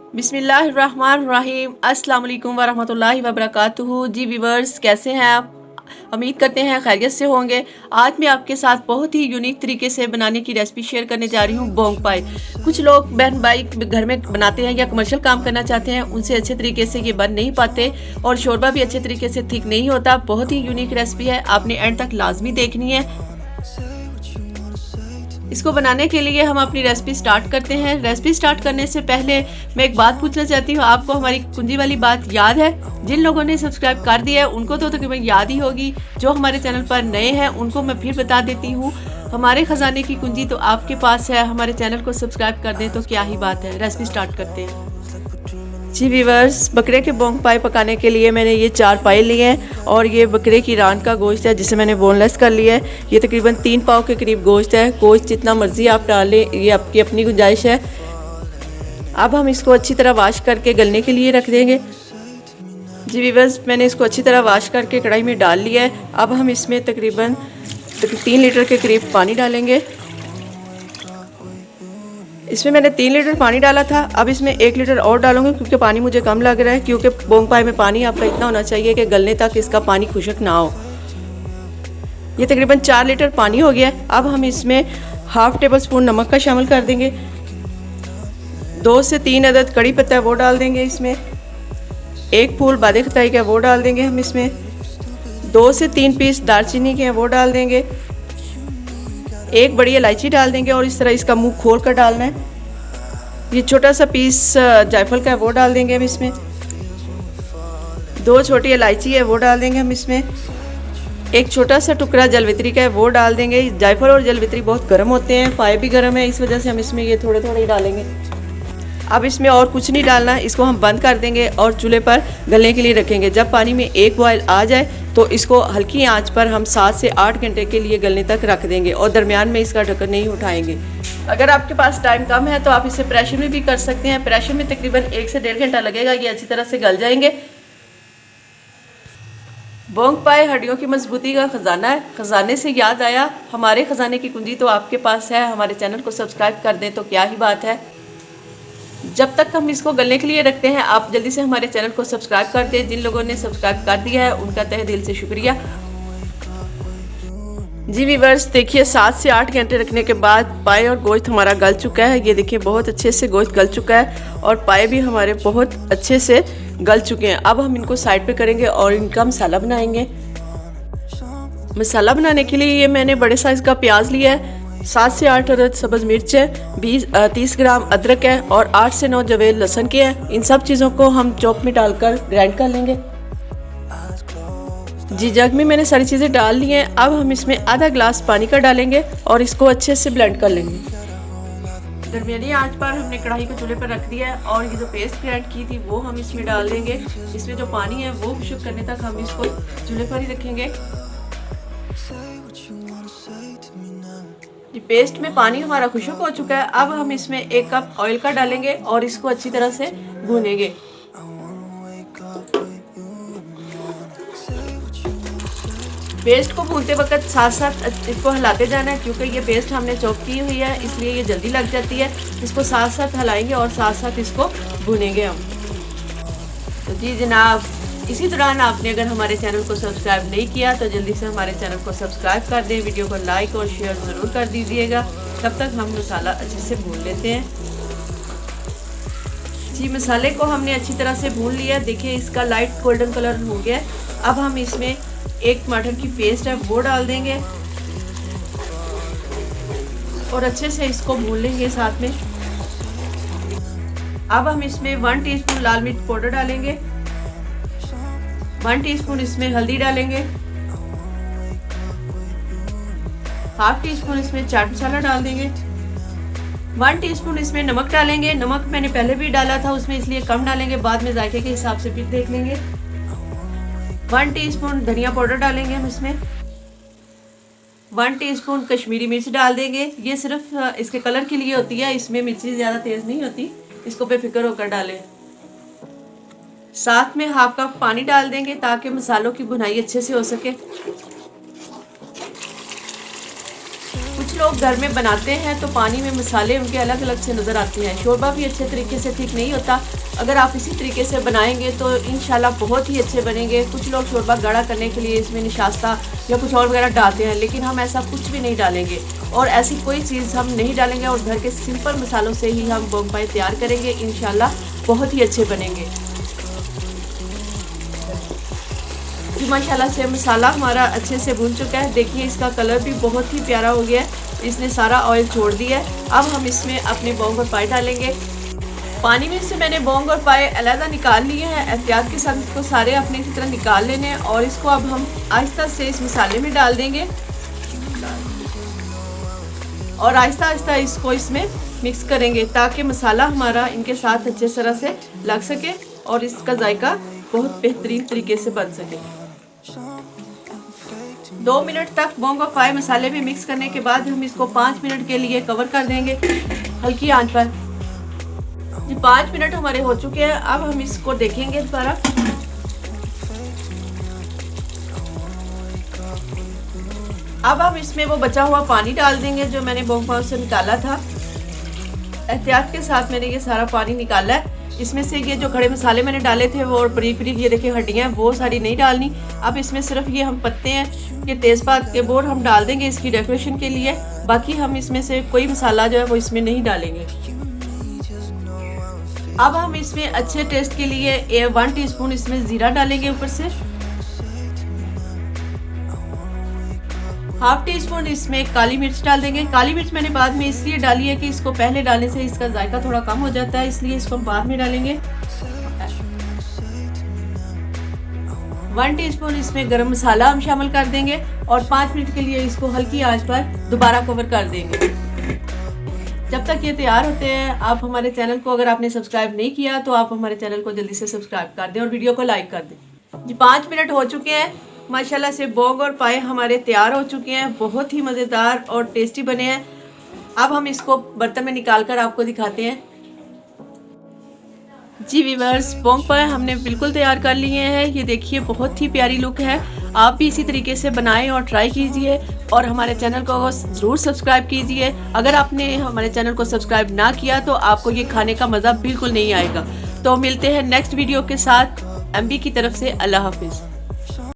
बिस्मिल्लाहिर्रहमानिर्रहीम। अस्सलाम वालेकुम वरहमतुल्लाहि वबरकातुहू। जी व्यूवर्स, कैसे हैं आप? उम्मीद करते हैं खैरियत से होंगे। आज मैं आपके साथ बहुत ही यूनिक तरीके से बनाने की रेसिपी शेयर करने जा रही हूँ, बोंग पाई। कुछ लोग बहन भाई घर में बनाते हैं या कमर्शियल काम करना चाहते हैं, उनसे अच्छे तरीके से ये बन नहीं पाते और शोरबा भी अच्छे तरीके से ठीक नहीं होता। बहुत ही यूनिक रेसिपी है, आपने एंड तक लाजमी देखनी है। इसको बनाने के लिए हम अपनी रेसिपी स्टार्ट करते हैं। रेसिपी स्टार्ट करने से पहले मैं एक बात पूछना चाहती हूँ, आपको हमारी कुंजी वाली बात याद है? जिन लोगों ने सब्सक्राइब कर दिया है उनको तो तकरीबन याद ही होगी, जो हमारे चैनल पर नए हैं उनको मैं फिर बता देती हूँ। हमारे ख़जाने की कुंजी तो आपके पास है, हमारे चैनल को सब्सक्राइब कर दें तो क्या ही बात है। रेसिपी स्टार्ट करते हैं। जी व्यूवर्स, बकरे के बोंग पाई पकाने के लिए मैंने ये 4 पाए लिए हैं और ये बकरे की रान का गोश्त है जिसे मैंने बोनलेस कर लिया है। ये तकरीबन 3 पाव के करीब गोश्त है। गोश्त जितना मर्ज़ी आप डाल लें, ये आपकी अपनी गुंजाइश है। अब हम इसको अच्छी तरह वाश करके गलने के लिए रख देंगे। जी व्यूवर्स, मैंने इसको अच्छी तरह वाश करके कढ़ाई में डाल लिया है। अब हम इसमें तकरीबन 3 लीटर के करीब पानी डालेंगे। इसमें मैंने 3 लीटर पानी डाला था, अब इसमें 1 लीटर और डालूंगी क्योंकि पानी मुझे कम लग रहा है। क्योंकि बोंग पाई में पानी आपका इतना होना चाहिए कि गलने तक इसका पानी खुशक ना हो। ये तकरीबन 4 लीटर पानी हो गया। अब हम इसमें हाफ टेबल स्पून नमक का शामिल कर देंगे। 2 से 3 अदद कड़ी पत्ता है वो डाल देंगे इसमें। 1 फूल बादे खताई का वो डाल देंगे हम इसमें। 2 से 3 पीस दालचीनी के हैं वो डाल देंगे। 1 बड़ी इलायची डाल देंगे और इस तरह इसका मुंह खोल कर डालना है। ये छोटा सा पीस जायफल का है वो डाल देंगे हम इसमें। 2 छोटी इलायची है वो डाल देंगे हम इसमें। 1 छोटा सा टुकड़ा जलवित्री का है वो डाल देंगे। जायफल और जलवित्री बहुत गर्म होते हैं, पाए भी गर्म है, इस वजह से हम इसमें ये थोड़े थोड़े ही डालेंगे। अब इसमें और कुछ नहीं डालना, इसको हम बंद कर देंगे और चूल्हे पर गलने के लिए रखेंगे। जब पानी में 1 बॉयल आ जाए तो इसको हल्की आंच पर हम 7 से 8 घंटे के लिए गलने तक रख देंगे और दरमियान में इसका ढक्कन नहीं उठाएंगे। अगर आपके पास टाइम कम है तो आप इसे प्रेशर में भी कर सकते हैं। प्रेशर में तकरीबन 1 से 1.5 घंटा लगेगा, ये अच्छी तरह से गल जाएंगे। बोंग पाई हड्डियों की मजबूती का ख़जाना है। ख़जाने से याद आया, हमारे ख़जाने की कुंजी तो आपके पास है। हमारे चैनल को सब्सक्राइब कर दें तो क्या ही बात है। जब तक हम इसको गलने के लिए रखते हैं, आप जल्दी से हमारे चैनल को सब्सक्राइब कर दें। जिन लोगों ने सब्सक्राइब कर दिया है उनका तहे दिल से शुक्रिया। जी व्यूवर्स, देखिए 7 से 8 घंटे रखने के बाद पाए और गोश्त हमारा गल चुका है। ये देखिए बहुत अच्छे से गोश्त गल चुका है और पाए भी हमारे बहुत अच्छे से गल चुके हैं। अब हम इनको साइड पे करेंगे और इनका मसाला बनाएंगे। मसाला बनाने के लिए ये मैंने बड़े साइज़ का प्याज लिया है, 7 से 8 अदद सब्ज़ मिर्च है, 30 ग्राम अदरक है और 8 से 9 जवे लहसुन के हैं। इन सब चीज़ों को हम चॉप में डालकर ग्राइंड कर लेंगे। जी जग में मैंने सारी चीज़ें डाल ली हैं। अब हम इसमें आधा गिलास पानी का डालेंगे और इसको अच्छे से ब्लेंड कर लेंगे। दरमियानी आंच पर हमने कढ़ाई को चूल्हे पर रख दिया है और ये जो पेस्ट ग्राइंड की थी वो हम इसमें डाल देंगे। इसमें जो पानी है वो खुश्क करने तक हम इसको चूल्हे पर ही रखेंगे। जी पेस्ट में पानी हमारा खुश्क हो चुका है। अब हम इसमें 1 कप ऑयल का डालेंगे और इसको अच्छी तरह से भूनेंगे। पेस्ट को भूनते वक्त साथ साथ इसको हिलाते जाना है क्योंकि ये पेस्ट हमने चॉप की हुई है, इसलिए ये जल्दी लग जाती है। इसको साथ साथ हिलाएंगे और साथ साथ इसको भूनेंगे हम। तो जी जनाब, इसी दौरान आपने अगर हमारे चैनल को सब्सक्राइब नहीं किया तो जल्दी से हमारे चैनल को सब्सक्राइब कर दें। वीडियो को लाइक और शेयर ज़रूर कर दीजिएगा। तब तक हम मसाला अच्छे से भून लेते हैं। जी मसाले को हमने अच्छी तरह से भून लिया। देखिए इसका लाइट गोल्डन कलर हो गया। अब हम इसमें 1 टमाटर की पेस्ट है वो डाल देंगे और अच्छे से इसको भून लेंगे साथ में। अब हम इसमें 1 टीस्पून लाल मिर्च पाउडर डालेंगे, 1 टीस्पून इसमें हल्दी डालेंगे, हाफ टीस्पून इसमें चाट मसाला डाल देंगे, 1 टीस्पून इसमें नमक डालेंगे। नमक मैंने पहले भी डाला था उसमें, इसलिए कम डालेंगे, बाद में जायके के हिसाब से फिर देख लेंगे। 1 टीस्पून धनिया पाउडर डालेंगे हम इसमें। 1 टीस्पून कश्मीरी मिर्च डाल देंगे। ये सिर्फ इसके कलर के लिए होती है, इसमें मिर्ची ज़्यादा तेज़ नहीं होती, इसको बेफिक्र होकर डालें। साथ में हाफ कप पानी डाल देंगे ताकि मसालों की भुनाई अच्छे से हो सके। कुछ लोग घर में बनाते हैं तो पानी में मसाले उनके अलग अलग से नज़र आते हैं। शोरबा भी अच्छे तरीके से ठीक नहीं होता। अगर आप इसी तरीके से बनाएंगे तो इंशाल्लाह बहुत ही अच्छे बनेंगे। कुछ लोग शोरबा गाढ़ा करने के लिए इसमें निशास्ता या कुछ और वगैरह डालते हैं, लेकिन हम ऐसा कुछ भी नहीं डालेंगे और ऐसी कोई चीज़ हम नहीं डालेंगे और घर के सिंपल मसालों से ही हम बोंग पाए तैयार करेंगे। इंशाल्लाह बहुत ही अच्छे बनेंगे। माशाल्लाह से मसाला हमारा अच्छे से भून चुका है। देखिए इसका कलर भी बहुत ही प्यारा हो गया है। इसने सारा ऑयल छोड़ दिया है। अब हम इसमें अपने बोंग और पाए डालेंगे। पानी में से मैंने बोंग और पाए अलग निकाल लिए हैं। एहतियात के साथ इसको सारे अपने की तरह निकाल लेने हैं और इसको अब हम आहिस्ता से इस मसाले में डाल देंगे और आहिस्ता आहिस्ता इसको इसमें मिक्स करेंगे ताकि मसाला हमारा इनके साथ अच्छे तरह से लग सके और इसका जायका बहुत बेहतरीन तरीके से बन सके। 2 मिनट तक बोंग और पाए मसाले में मिक्स करने के बाद हम इसको 5 मिनट के लिए कवर कर देंगे हल्की आंच पर। ये 5 मिनट हमारे हो चुके हैं। अब हम इसको देखेंगे दोबारा। अब हम इसमें वो बचा हुआ पानी डाल देंगे जो मैंने बोंग पाव से निकाला था। एहतियात के साथ मैंने ये सारा पानी निकाला है। इसमें से ये जो खड़े मसाले मैंने डाले थे वो बारीक बारीक ये देखिए हड्डियाँ हैं, वो सारी नहीं डालनी। अब इसमें सिर्फ ये हम पत्ते हैं, ये तेज़पात के बोर हम डाल देंगे इसकी डेकोरेशन के लिए। बाकी हम इसमें से कोई मसाला जो है वो इसमें नहीं डालेंगे। अब हम इसमें अच्छे टेस्ट के लिए 1 टीस्पून इसमें ज़ीरा डालेंगे ऊपर से। 1/2 टीस्पून इसमें काली मिर्च डाल देंगे। काली मिर्च मैंने बाद में इसलिए डाली है कि इसको पहले डालने से इसका जायका थोड़ा कम हो जाता है, इसलिए इसको हम बाद में डालेंगे। 1 टीस्पून इसमें गरम मसाला हम शामिल कर देंगे और 5 मिनट के लिए इसको हल्की आंच पर दोबारा कवर कर देंगे। जब तक ये तैयार होते हैं, आप हमारे चैनल को अगर आपने सब्सक्राइब नहीं किया तो आप हमारे चैनल को जल्दी से सब्सक्राइब कर दें और वीडियो को लाइक कर दें। जी 5 मिनट हो चुके हैं। माशाल्लाह से बोंग और पाए हमारे तैयार हो चुके हैं। बहुत ही मज़ेदार और टेस्टी बने हैं। अब हम इसको बर्तन में निकाल कर आपको दिखाते हैं। जी व्यूअर्स, बोंग पाए हमने बिल्कुल तैयार कर लिए हैं। ये देखिए बहुत ही प्यारी लुक है। आप भी इसी तरीके से बनाएं और ट्राई कीजिए और हमारे चैनल को ज़रूर सब्सक्राइब कीजिए। अगर आपने हमारे चैनल को सब्सक्राइब ना किया तो आपको ये खाने का मज़ा बिल्कुल नहीं आएगा। तो मिलते हैं नेक्स्ट वीडियो के साथ। MB की तरफ से अल्लाह हाफिज़।